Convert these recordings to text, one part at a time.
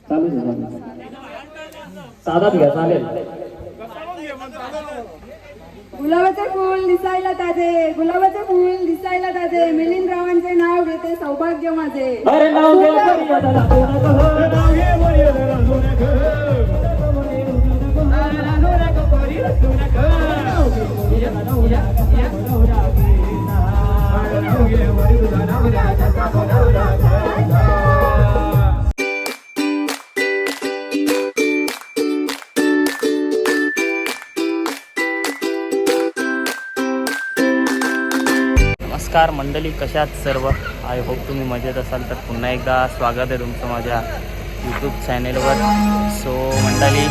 चालू साधा घ्या चालेल. गुलाबाचे फूल दिसायला ताजे, गुलाबाचे फूल दिसायला ताजे, मिलिंद रावांचे नाव घेते सौभाग्य माझे. अरे नाव घे मर्यादा लागू नको, नाव घे मर्यादा लागू नको, लागू नको कोरी लागू नको, नाव घे मर्यादा लागू नको, नाव घे मर्यादा लागू नको. नमस्कार मंडळी, कशात सर्व? आय होप तुम्ही मजेत असाल. तर पुन्हा एकदा स्वागत आहे तुमचं माझ्या यूट्यूब चॅनेलवर. सो मंडळी,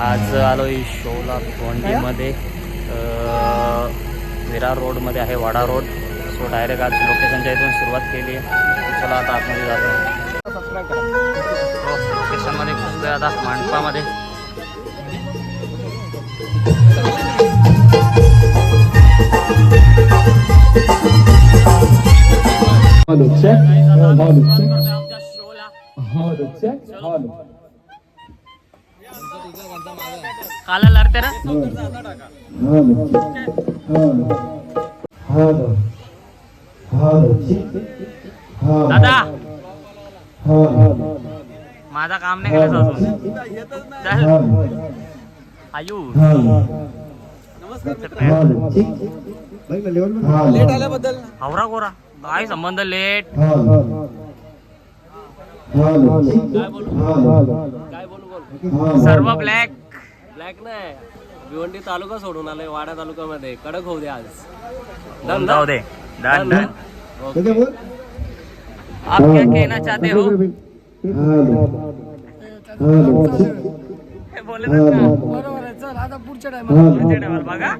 आज आलो आहे शोला गोंडीमध्ये, विरार रोडमध्ये आहे, वाडा रोड. सो डायरेक्ट आज लोकेशनच्या इथून सुरुवात केली आहे. चला आता आतमध्ये जातो. सबस्क्राईब करा. लोकेशनमध्ये घुसतोय आता मांडपामध्ये. काला लढते ना दादा, माझा काम नाही करायचं अजून. आयुष लेट आल्याबद्दल आवरा गोरा, काय संबंध लेट. सर्व ब्लॅक ब्लॅक नाही, भिवंडी तालुका सोडून आलोय, वाडा तालुक्यामध्ये. कडक होऊ दे आज. जाऊ दे. Done done. आप क्या कहना चाहते हो? बोले बरोबर आहे. चल आता पुढच्या टायमाला बघा.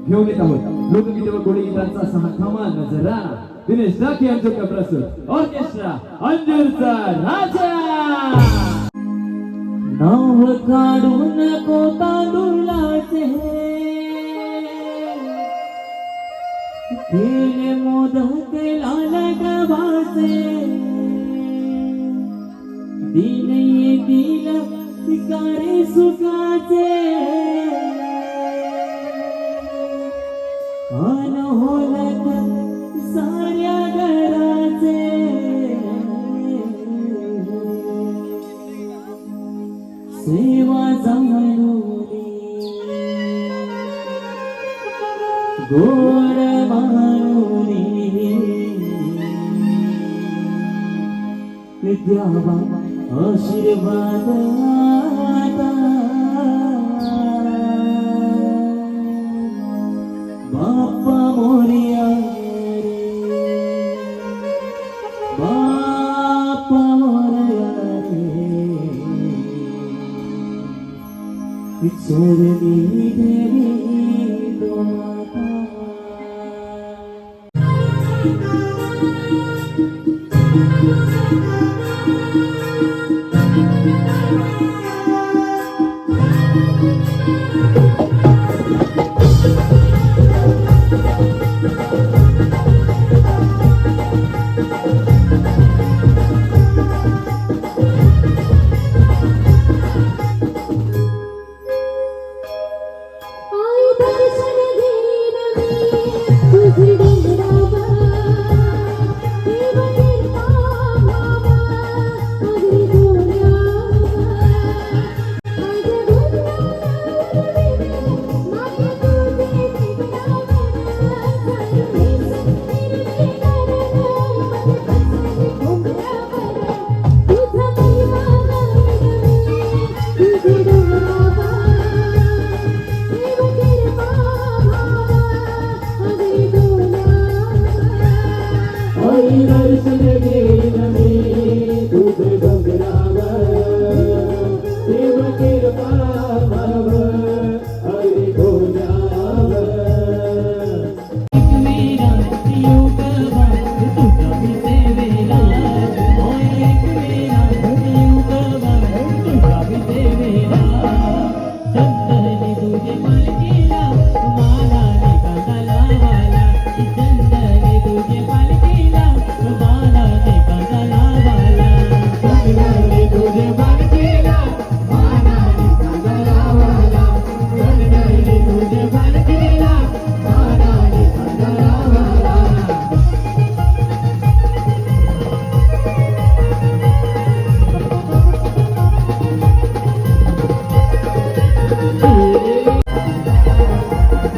घेऊन येत आहोत लोकगीते व कोळीगीतांचा सहकामा नजराना. दिनेश राठी यांच्या प्रस्तुत ऑर्केस्ट्रा अंजूरचा राजा. नाव काढू नको तांदुळाचे, केले मोदक लाल गव्हाचे, दिन येतील पिकारे सुखाचे, अन होलक साऱ्या घराचे. सेवा जाणूनी गोड मानुनी, द्यावा आशीर्वाद आता. बाप्पा मोरया रे, बाप्पा मोरया रे, चरणी देवी तो आता. हरी दर्शन घेईन मी तुझे डोंगरावर देव कृपा भाव हरी गोल्यावर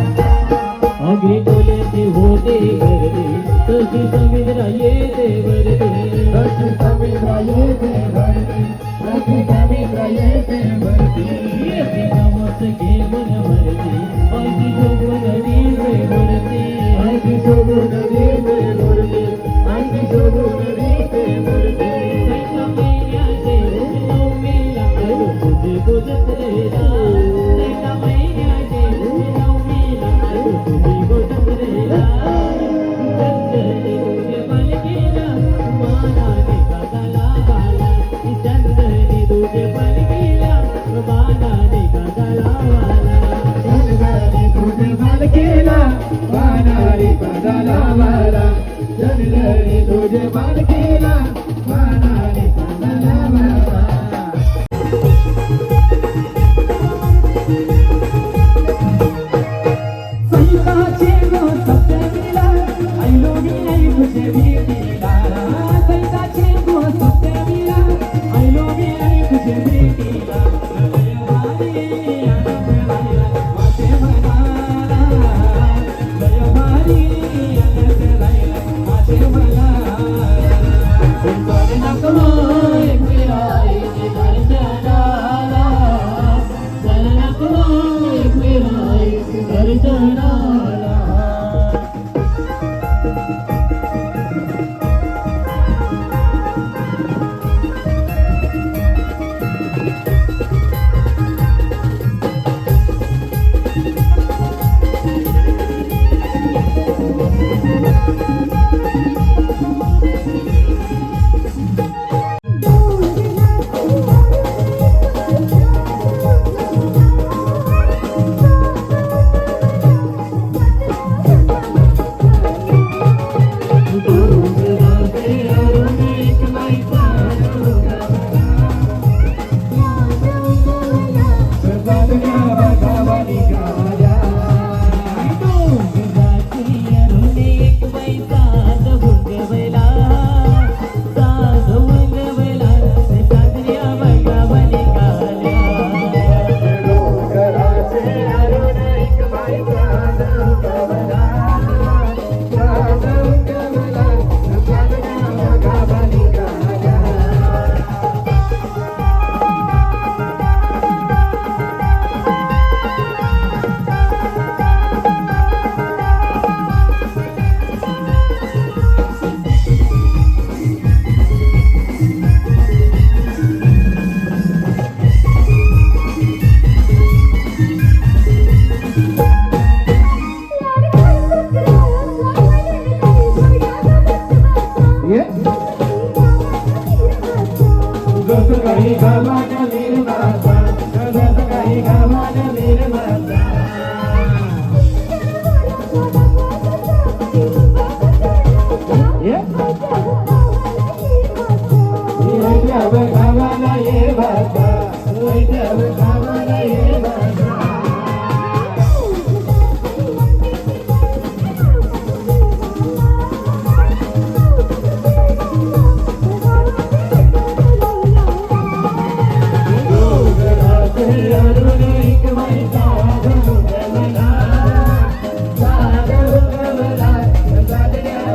आगे बोले होते करते तशी समुद्र येते वरते तशी समुद्र येते भरती तशी समुद्र येते भरती येते कामत घे मन भरते आजी जोगून दिवे भरते आजी जोगून दिवे भरते आजी जोगून दिवे भरते सैना मैयाचे नवमीला आलो तुझे गोजत रेला सैना मैयाचे नवमीला आलो तुझे गोजत रेला चंदनी तुझे पालखीला मानाने काकाला बाला चंदनी तुझे पालखीला मानाने काकाला बाला चंदनी तुझे पालखीला मानाने काकाला बाला चंदनी तुझे पालखीला मानाने काकाला बाला सैताचे गो सप्तमीला आईलो मी आई तुझे भेटीला सैताचे गो सप्तमीला आईलो मी आई तुझे भेटीला लय भारी आनंद राहिला माझे मनाला लय भारी आनंद राहिला माझे मनाला सोडून नको एक वेळा इथे दर्शनाला चल नको एक वेळा इथे दर्शनाला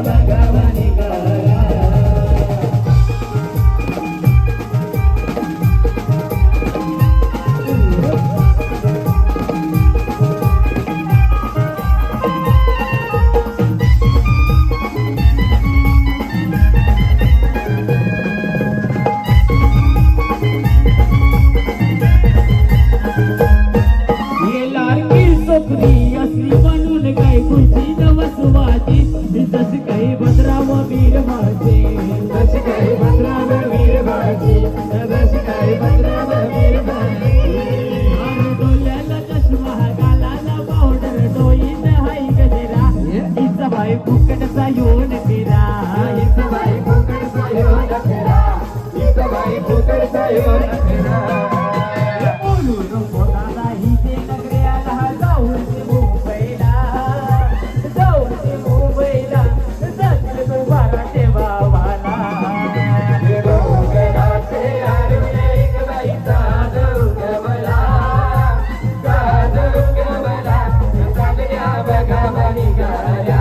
भगवानी बाई फुकटचा येऊन फिरा एक बाई फुकटचा येऊन फिरा एक बाई फुकटचा येऊन फिरा बोलू नको दादा ही ते नगऱ्याला जाऊन ते मुंबईला जाऊन ते मुंबईला जातील तो बारा ठेवावाला डोंगराचे आरुणे एक बाईचा डोंगरवला डोंगरवला चांगल्या बघा निघाल्या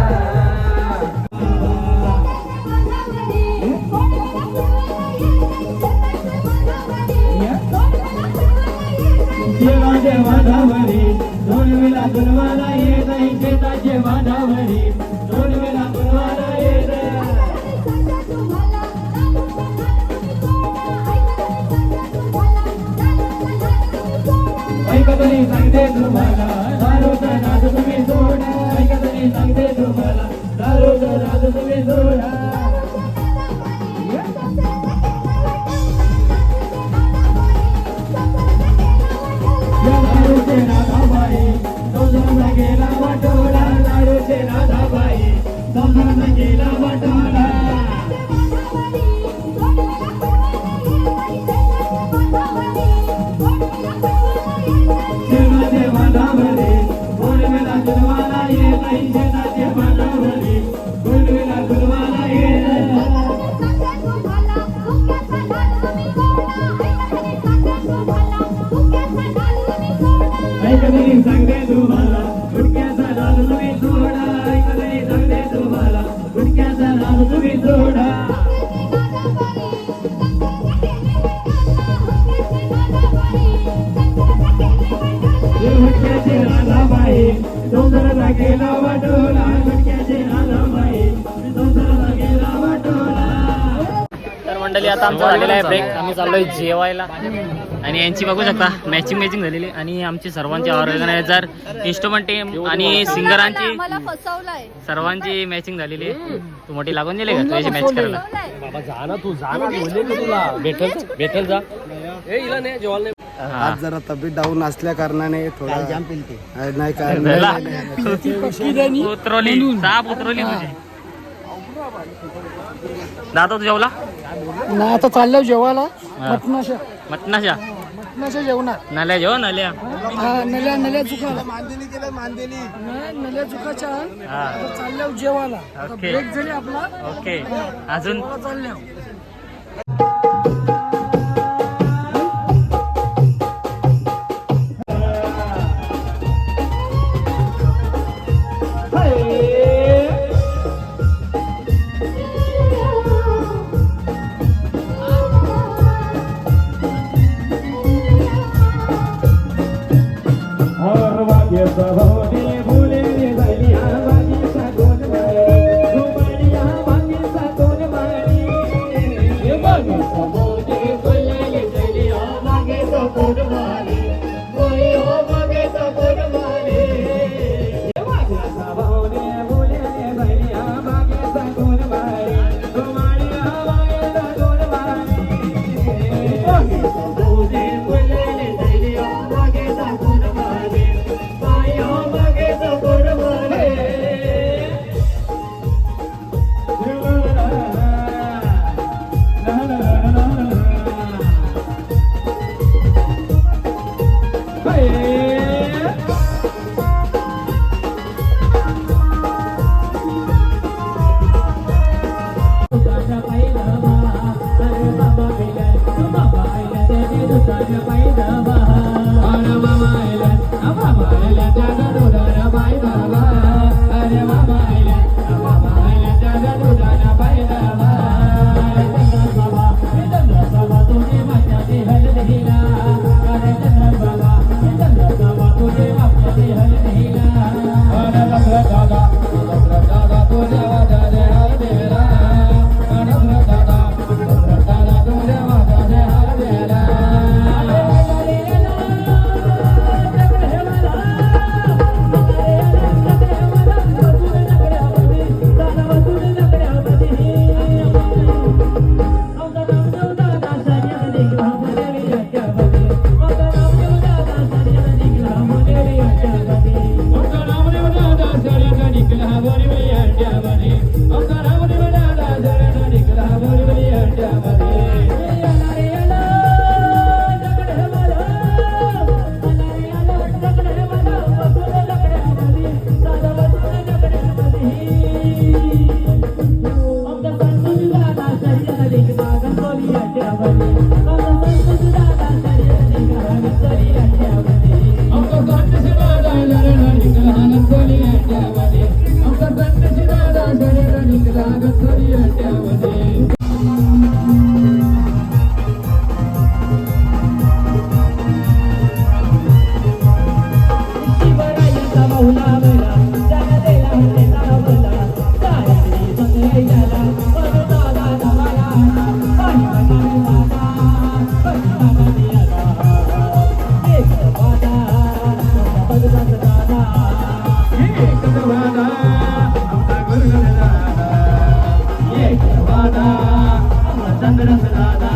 जेवाचे माधावरी दोन वेळा गुणवाला येत शेताचे माधावरी दोन वेळा गुणवाला येत ऐकतरी सांगते तुम्हाला दारूचा नाद तुम्ही सोडा ऐकतरी सांगते तुम्हाला दारूचा नाद तुम्ही सोडा लाडूचे राधाबाई समजा गेला वाटोला लाडूचे राधाबाई समजा गेला वाटोला शेताचे बांधावरी गोडवेला गुणवाला ये नाही शेताचे बांधावरी गोडवेला गुणवाला ये ऐकतरी सांगते तुम्हाला गुटक्याचा नाद तुम्ही सोडा ऐकतरी सांगते तुम्हाला गुटक्याचा नाद तुम्ही सोडा गुटक्याचे राधाबाई डोंगराला गेला वाटोला गुटक्याचे राधाबाई डोंगराला गेला वाटोला तर मंडळी आता आमचा झालेला आहे ब्रेक. आम्ही चाललोय जेवायला आणि यांची बघू शकता मॅचिंग झालेली आणि आमची सर्वांची ऑर्गनायझर इन्स्ट्रुमेंट टीम आणि सिंगरांची सर्वांची मॅचिंग झालेली आहे. तू मोठी लागून गेली का तुझ्याची मॅच करायला? बाबा जा ना तू जा ना बोलले की तुला भेटेल जा ए हिला नाही जेवायला नाही. आज जरा तब्येत डाऊन असल्या कारणाने थोडा नाही काय उतरवली साप उतरवली तुझी. दादा तू जेवला? नाही आता चाललो जेवायला मटणाच्या मटणाच्या जेवणार नल्या जेव नल्या नल्या चुकाला मांदेली केलं मांदेली नल्या चुकाच्या हा चालल्या जेवायला आता ओके. ब्रेक झाली आपला ओके अजून चालल्या और वाक्य सभोने बोले बलिया बागी सा कोण बाई गोबडिया बागी सा कोण बाई अड्ड्यामध्ये आमचा रामदेव दादा शरण निघला बोरीवली अड्ड्यामध्ये आला रे आला दगड मला आला रे आला दगड मला बसून लकड्यामध्ये दादा बसून लकड्यामध्ये आमचा संतोष दादा शरण निघला गंगोली अड्ड्यामध्ये आमचा संतोष दादा शरण निघला गंगोली अड्ड्यामध्ये आमचा संतोष दादा शरण निघला गंगोली अड्ड्यामध्ये आमचा संतोष दादा शरण निघला गंगोली अड्ड्यामध्ये शिवरायांचा बहुला बला जगदेला हल्लेला बला सारी सगळे झाला पण दादा दादा पाणी दादा पाणी दादा एक वादा बदलत दादा एक वादा आमचा गुरुनाथ दादा एक वादा आमचा चंद्रनाथ दादा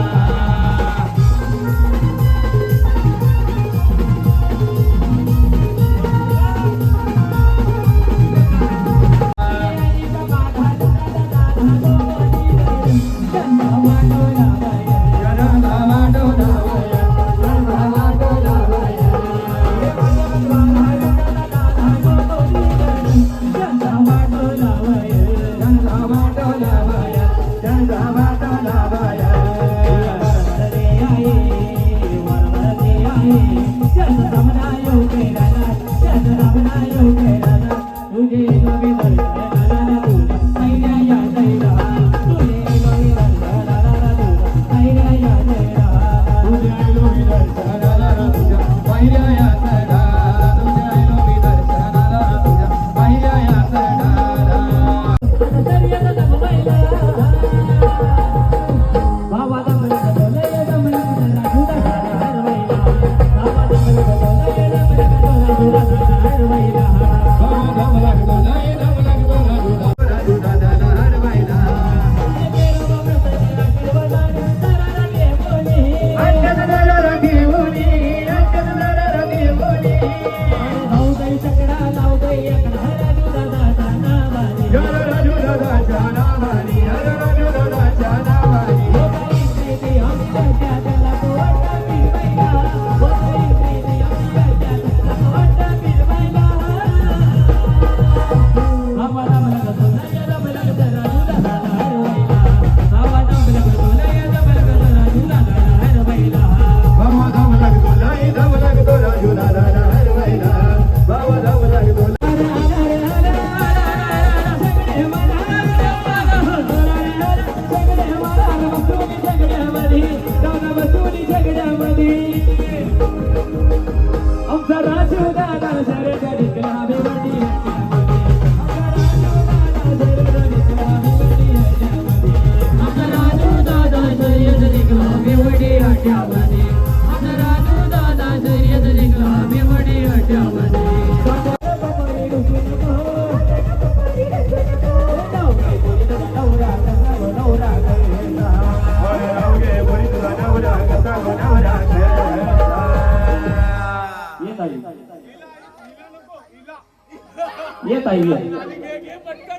ये ताई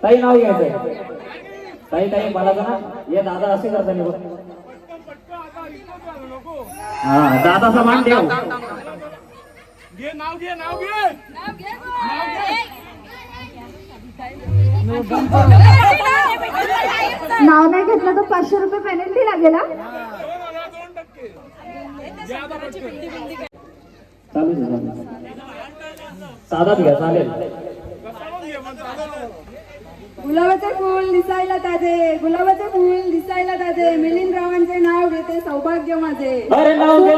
ताई नाव घ्यायचंय ताई ताई मला ना ये दादा असे करता हा दादाचा मान ठेव नाव नाही घेतलं तर 500 रुपये पेनल्टी लागेल. साधाच घ्या चालेल. गुलाबाचे फूल दिसायला ताजे गुलाबाचे फूल दिसायला ताजे मिलिंद रावांचे नाव घेते सौभाग्य माझे. अरे नाव घे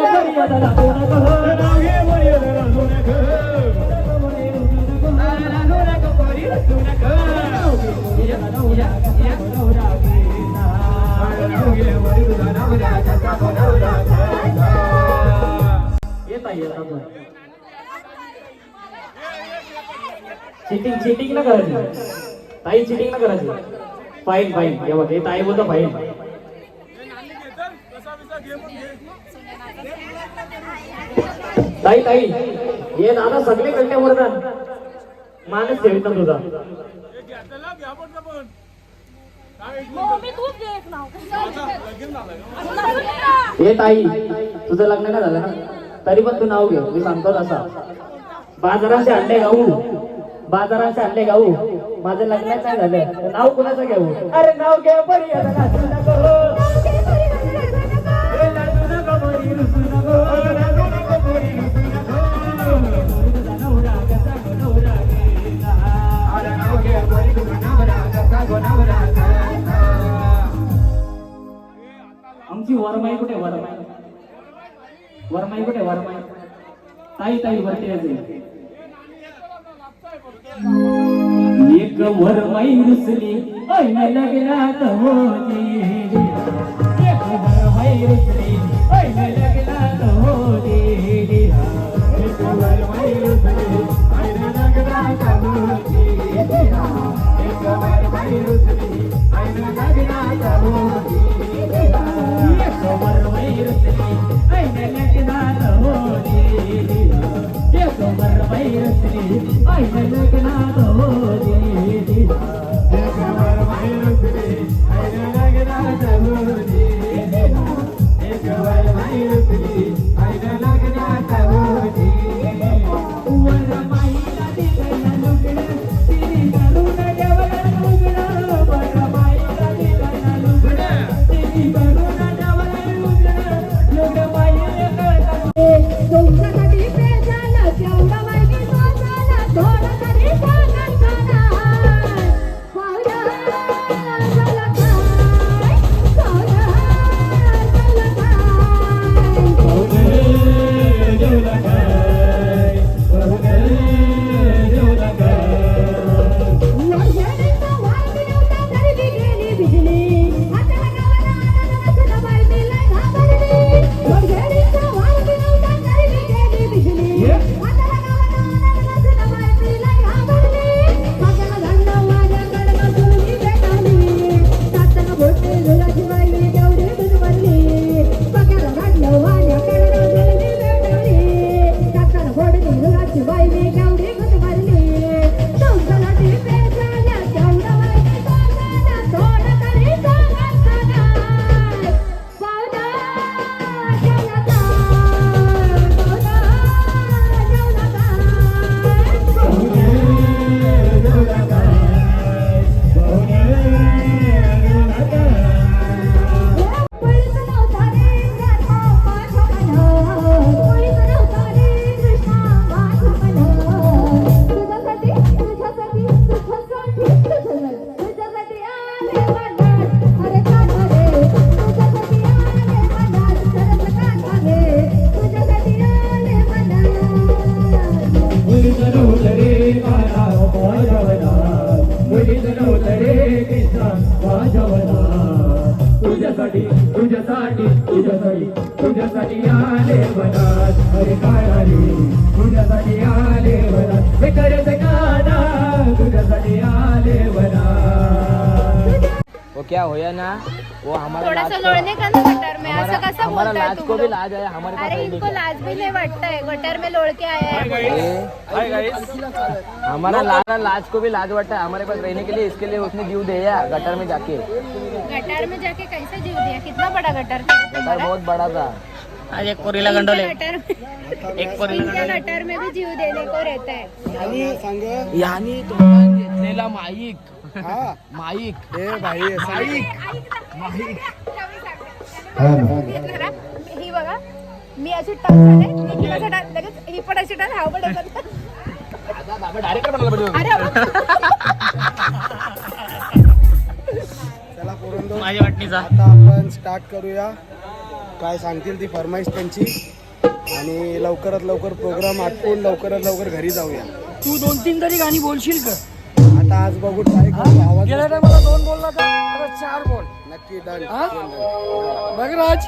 चिटिंग ना करायची ताई, चिटिंग ना करायची. फाईन फाईन हे बघ हे ताई बोलतो फाईन. ताई ताई हे दादा सगळे कंटे वरदान मानस ठेवित ना तुझा. हे ताई तुझं लग्न नाही झालं ना तरी पण तू नाव घे मी सांगतो तसा बाजाराचे अंडे गाऊ बाजाराचे अंडे गाऊ माझं लग्नच नाही झालं तर नाव कुणाचं घेऊ अरे नाव घे बरी आता नाचू नको. ए, नाचू नको बरी, रुसू नको. नाचू नको बरी, रुसू नको. तुझा नवरा कसा गो नवरा गेला. अरे नाव घे बरी, तुझा नवरा कसा गो नवरा गेला. आमची वरमाई कुठे वरमाई वरमाई कुठे वरमाई ताई ताई वरती येते एक वरमाई रुसली ऐन लग्नात होती एक वरमाई रुसली ऐन लग्नात होती एक वरमाई रुसली ऐन लग्नात होती एक वरमाई रुसली ऐन लग्नात होती एक वरमाई रुसली ऐन लग्नात होती एक वरमाई रुसली ऐन लग्नात होती एक वरमाई रुसली ऐन लग्नात होती एक वरमाई रुसली ऐन लग्नात होती वरमाईला दिलं लुगडं तिने घालून ठेवलं लुगडं वरमाईला दिलं लुगडं तिने घालून ठेवलं लुगडं लुगबाईला कळतं तुमच्यासाठी पेशाला केवढा माहिती स्वतःला थोडा तरी सांगत जाणार. पाहुणा झाला काय? पाहुणा झाला काय? जेवला काय जेवला काय वर्षांचा वाढ नव्हता तरी बी गेली बिजली. हाताला गावाला आनंदाचं बाई दिलंय घाबरली. वर्षांचा वाढ नव्हता तरी बी गेली बिजली. हाताला गावाला आनंदाचं बाई दिलंय घाबरली. मागाला झाडलं माझ्याकडं तुझी भेटाली. साताना बोटे झुलाची बाई तेवढी बुजवली. मागाला झाडलं माझ्याकडं तुझी भेटाली. साताना बोटे झुलाची बाई तेवढी बुजवली. तुमच्यासाठी पेशाला केवढा माहिती स्वतःला थोडा तरी सांगत जाणार. पाहुणा जेवला काय? पाहुणा जेवला काय? पोलीस नव्हता रे कृष्णा माझ्या मनात. पोलीस नव्हता रे कृष्णा माझ्या मनात. तुझ्यासाठी तुझ्यासाठी तुझ्यासाठी आले मनात. अरे काढा रे तुझ्यासाठी आले मनात. सरस काढा रे तुझ्यासाठी आले मनात. मुलीच नव्हतं रे काळा माझ्या वनात मुलीच नव्हतं रे कृष्णा माझ्या वनात तुझ्यासाठी तुझ्यासाठी तुझ्यासाठी तुझ्यासाठी आले वनात अरे काळा रे तुझ्यासाठी आले वनात हे करायचं काना तुझ्यासाठी आले वनात वो क्या होया ना वो हमारा थोड़ा लाज सा को- लोड़ने का ना गटर में ऐसा कैसा हमारा बोलता है लाज तुम को भी लोग? लाज है हमारे पास अरे ID इनको है। लाज भी नहीं बढ़ता है गटर में लोड़ के आया है हमारा लाज को भी लाज बढ़ता है हमारे पास रहने के लिए इसके लिए उसने जीव दिया गटर में जाके गटर में जाके कैसे जीव दिया कितना बड़ा गटर गटर बहुत बड़ा था आज एक पोरीला गंडवले गटर एक पोरीला इनके गटर में भी जीव देने को रहता है सांग यानी तोंडात घेतलेला माईक हा माईक ए भाई ही बघा मी अशी टच झाले मी असं टच लगेच ही पण अशी टच हा पण असं. अरे चला पोरांनो, माझ्या वाटणीचा आता आपण स्टार्ट करूया. काय सांगतील ती फरमाईश त्यांची आणि लवकरात लवकर प्रोग्राम आटपून लवकरात लवकर घरी जाऊया. तू 2-3 तरी गाणी बोलशील का? आता आज बघू ट्राय करू आवाज गेल्या टायमाला 2 बोलला तर आता 4 बोल. नक्की डन हा? बघ राज